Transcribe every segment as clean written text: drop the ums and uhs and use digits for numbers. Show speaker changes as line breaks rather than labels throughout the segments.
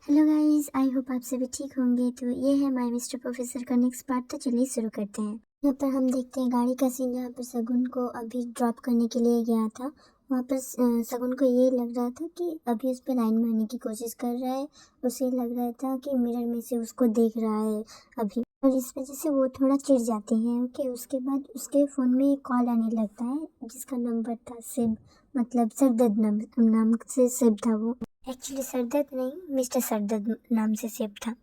Hello guys, I hope आप सभी ठीक होंगे। तो ये है माय मिस्टर प्रोफेसर का नेक्स्ट पार्ट। तो चलिए शुरू करते हैं। यहाँ पर हम देखते हैं गाड़ी का सीन, जहाँ पर शगुन को अभी ड्रॉप करने के लिए गया था। वहाँ पर शगुन को ये लग रहा था कि अभी उस पर लाइन मारने की कोशिश कर रहा है। उसे लग रहा था कि मिरर में से उसको देख रहा है अभी, और इस वजह से वो थोड़ा चिढ़ जाते हैं। ओके, उसके बाद उसके फ़ोन में एक कॉल आने लगता है जिसका नंबर था सिब, मतलब सरदर्द नाम से सेव था वो। एक्चुअली सरदर्द नहीं, मिस्टर सरदर्द नाम से सेव था।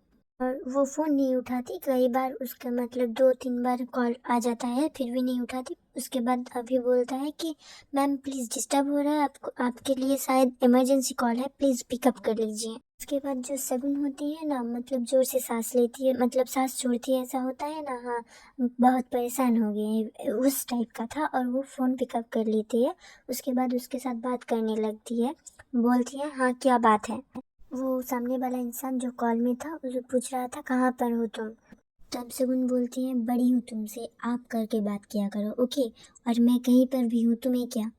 और वो फ़ोन नहीं उठाती। कई बार उसका मतलब 2-3 बार कॉल आ जाता है, फिर भी नहीं उठाती। उसके बाद अभी बोलता है कि मैम प्लीज़ डिस्टर्ब हो रहा है आपको, आपके लिए शायद इमरजेंसी कॉल है, प्लीज़ पिकअप कर लीजिए। उसके बाद जो शगुन होती है ना, मतलब ज़ोर से सांस लेती है, मतलब सांस छोड़ती है, ऐसा होता है ना। हाँ, बहुत परेशान हो गई है, उस टाइप का था। और वो फ़ोन पिकअप कर लेती है। उसके बाद उसके साथ बात करने लगती है, बोलती है हाँ क्या बात है। वो सामने वाला इंसान जो कॉल में था उसे पूछ रहा था कहाँ पर हो तुम। तब शगुन बोलती है बड़ी हूँ तुमसे, आप करके बात किया करो, ओके। और मैं कहीं पर भी हूँ, तुम्हें क्या।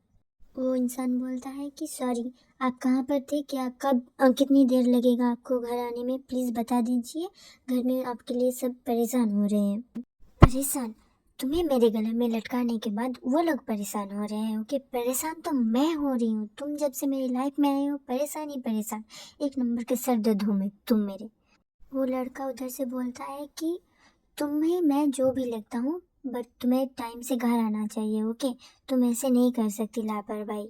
वो इंसान बोलता है कि सॉरी, आप कहाँ पर थे, क्या कब कितनी देर लगेगा आपको घर आने में, प्लीज़ बता दीजिए, घर में आपके लिए सब परेशान हो रहे हैं। परेशान? तुम्हें मेरे गले में लटकाने के बाद वो लोग परेशान हो रहे हैं? ओके, परेशान तो मैं हो रही हूँ। तुम जब से मेरी लाइफ में आए हो परेशान ही परेशान, एक नंबर के सर दर्द हो मैं तुम मेरे। वो लड़का उधर से बोलता है कि तुम्हें मैं जो भी लगता हूँ, बट तुम्हें टाइम से घर आना चाहिए, ओके। तुम ऐसे नहीं कर सकती लापरवाही।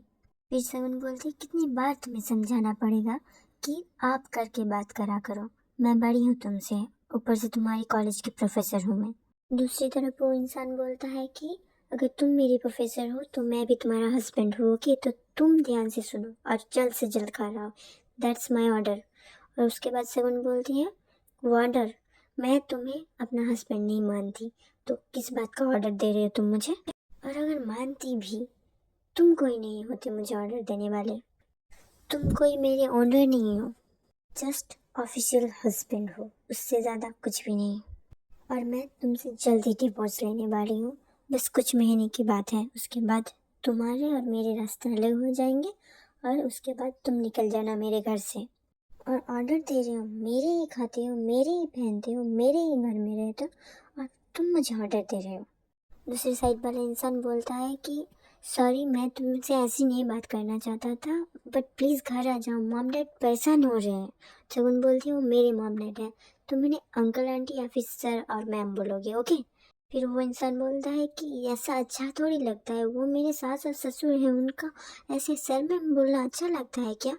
फिर सगुन बोलती कितनी बार तुम्हें समझाना पड़ेगा कि आप करके बात करा करो, मैं बड़ी हूँ तुमसे, ऊपर से तुम्हारी कॉलेज की प्रोफेसर हूँ मैं। दूसरी तरफ वो इंसान बोलता है कि अगर तुम मेरी प्रोफेसर हो तो मैं भी तुम्हारा हस्बैंड हूँ, ओके। तो तुम ध्यान से सुनो और जल्द से जल्द घर आओ, दैट्स माई ऑर्डर। और उसके बाद सगुन बोलती है ऑर्डर? मैं तुम्हें अपना हस्बैंड नहीं मानती, तो किस बात का ऑर्डर दे रहे हो तुम मुझे। और अगर मानती भी, तुम कोई नहीं होते मुझे ऑर्डर देने वाले, तुम कोई मेरे ऑनर नहीं हो, जस्ट ऑफिशियल हस्बैंड हो, उससे ज़्यादा कुछ भी नहीं। और मैं तुमसे जल्दी डिवोर्स लेने वाली हूँ, बस कुछ महीने की बात है। उसके बाद तुम्हारे और मेरे रास्ते अलग हो जाएंगे, और उसके बाद तुम निकल जाना मेरे घर से। और ऑर्डर दे रहे हो, मेरे ही खाते हो, मेरे ही पहनते हो, मेरे ही घर में रहते हो, और तुम मुझे ऑर्डर दे रहे हो। दूसरी साइड वाला इंसान बोलता है कि सॉरी, मैं तुमसे ऐसी नहीं बात करना चाहता था, बट प्लीज़ घर आ जाओ, मॉम डैड परेशान हो रहे हैं। शगुन बोलती है वो मेरे मॉम डैड है, तुम इन्हें अंकल आंटी या फिर सर और मैम बोलोगे, ओके। फिर वो इंसान बोलता है कि ऐसा अच्छा थोड़ी लगता है, वो मेरे सास और ससुर हैं, उनका ऐसे सर मैम बोलना अच्छा लगता है क्या।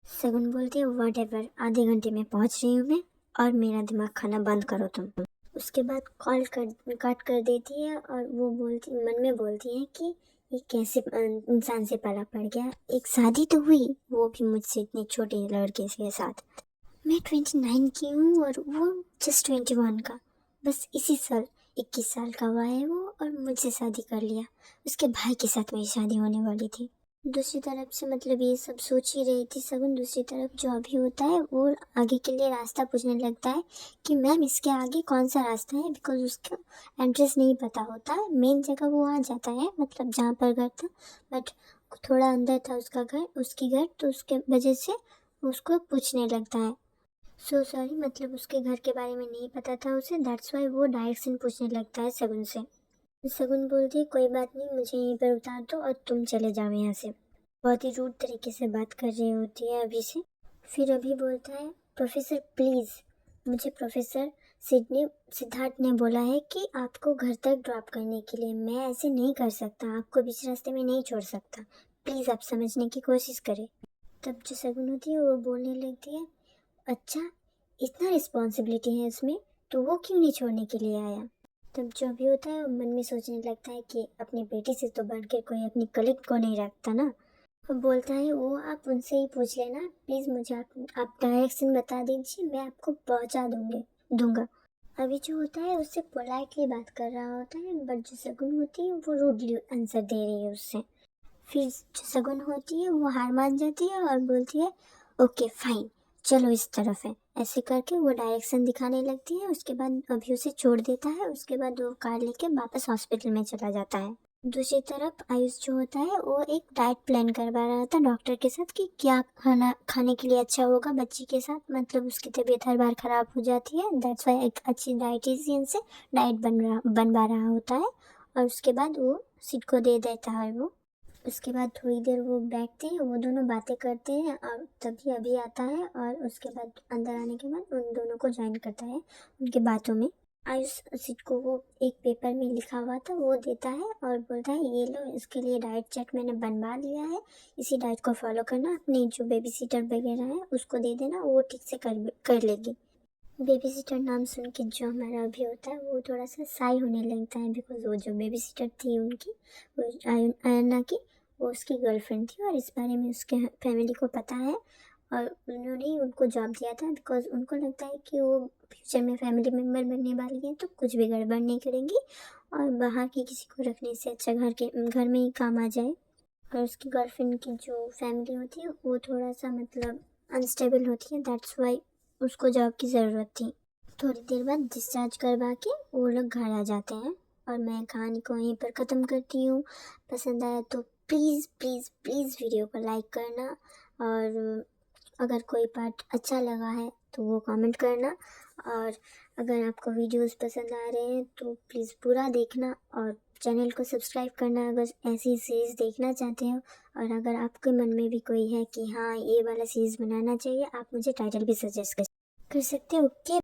शगुन बोलती है वॉट एवर, आधे घंटे में पहुंच रही हूँ मैं, और मेरा दिमाग खाना बंद करो तुम। उसके बाद कॉल काट कर देती है, और वो बोलती मन में बोलती है कि ये कैसे इंसान से पाला पड़ गया। एक शादी तो हुई, वो भी मुझसे इतने छोटे लड़के के साथ। मैं 29 की हूँ और वो जस्ट 21 का। बस इसी साल 21 साल का हुआ है वो, और मुझसे शादी कर लिया। उसके भाई के साथ मेरी शादी होने वाली थी। दूसरी तरफ से मतलब ये सब सोच ही रही थी शगुन। दूसरी तरफ जो अभी होता है वो आगे के लिए रास्ता पूछने लगता है कि मैम इसके आगे कौन सा रास्ता है, बिकॉज उसका एड्रेस नहीं पता होता है। मेन जगह वो आ जाता है, मतलब जहाँ पर घर था, बट थोड़ा अंदर था उसका घर, उसकी घर, तो उसके वजह से उसको पूछने लगता है। सो सॉरी, मतलब उसके घर के बारे में नहीं पता था उसे, दैट्स वाई वो डायरेक्शन पूछने लगता है शगुन से। शगुन बोलती है कोई बात नहीं, मुझे यहीं पर उतार दो और तुम चले जाओ यहाँ से। बहुत ही रूड तरीके से बात कर रही होती है अभी से। फिर अभी बोलता है प्रोफेसर प्लीज़, मुझे प्रोफेसर सिद्धार्थ ने बोला है कि आपको घर तक ड्रॉप करने के लिए, मैं ऐसे नहीं कर सकता, आपको बीच रास्ते में नहीं छोड़ सकता, प्लीज़ आप समझने की कोशिश करें। तब जो शगुन होती है वो बोलने लगती है अच्छा, इतना रिस्पॉन्सिबिलिटी है उसमें, तो वो क्यों नहीं छोड़ने के लिए आया। तब जो भी होता है वो मन में सोचने लगता है कि अपनी बेटी से तो बढ़ के कोई अपनी कलीग को नहीं रखता ना। वो बोलता है वो आप उनसे ही पूछ लेना, प्लीज़ मुझे आप डायरेक्शन बता दीजिए, मैं आपको पहुंचा दूंगा। अभी जो होता है उससे पोलाइटली बात कर रहा होता है, बट जो शगुन होती है वो रूडली आंसर दे रही है उससे। फिर जो शगुन होती है वो हार मान जाती है और बोलती है ओके फाइन, चलो इस तरफ है। ऐसे करके वो डायरेक्शन दिखाने लगती है। उसके बाद अभी उसे छोड़ देता है। उसके बाद वो कार लेके वापस हॉस्पिटल में चला जाता है। दूसरी तरफ आयुष जो होता है वो एक डाइट प्लान करवा रहा था डॉक्टर के साथ कि क्या खाना खाने के लिए अच्छा होगा बच्ची के साथ, मतलब उसकी तबीयत हर बार ख़राब हो जाती है, दैट्स वाई एक अच्छी डाइटिशियन से डाइट बनवा रहा होता है। और उसके बाद वो सिड को दे देता है वो। उसके बाद थोड़ी देर वो बैठते हैं, वो दोनों बातें करते हैं और तभी अभी आता है और उसके बाद अंदर आने के बाद उन दोनों को ज्वाइन करता है उनकी बातों में। आयुष सिड को वो एक पेपर में लिखा हुआ था वो देता है और बोलता है ये लो, इसके लिए डाइट चार्ट मैंने बनवा लिया है, इसी डाइट को फॉलो करना, अपनी जो बेबी सीटर वगैरह है उसको दे देना, वो ठीक से कर लेगी। बेबी सीटर नाम सुन के जो हमारा अभी होता है वो थोड़ा सा साई होने लगता है, बिकॉज वो जो बेबी सीटर थी उनकी, वो आयना की, वो उसकी गर्लफ्रेंड थी और इस बारे में उसके फैमिली को पता है और उन्होंने ही उनको जॉब दिया था, बिकॉज उनको लगता है कि वो फ्यूचर में फैमिली मेम्बर बनने वाली हैं तो कुछ भी गड़बड़ नहीं करेंगी और बाहर की किसी को रखने से अच्छा घर में ही काम आ जाए। और उसकी गर्लफ्रेंड की जो फैमिली होती है वो थोड़ा सा मतलब अनस्टेबल होती है, दैट्स वाई उसको जॉब की ज़रूरत थी। थोड़ी देर बाद डिस्चार्ज करवा के वो लोग घर आ जाते हैं और मैं कहानी को यहीं पर ख़त्म करती हूँ। पसंद आया तो प्लीज़ प्लीज़ प्लीज़ वीडियो को लाइक करना और अगर कोई पार्ट अच्छा लगा है तो वो कमेंट करना, और अगर आपको वीडियोस पसंद आ रहे हैं तो प्लीज़ पूरा देखना और चैनल को सब्सक्राइब करना अगर ऐसी सीरीज़ देखना चाहते हो। और अगर आपके मन में भी कोई है कि हाँ ये वाला सीरीज़ बनाना चाहिए, आप मुझे टाइटल भी सजेस्ट कर सकते हो। ओके।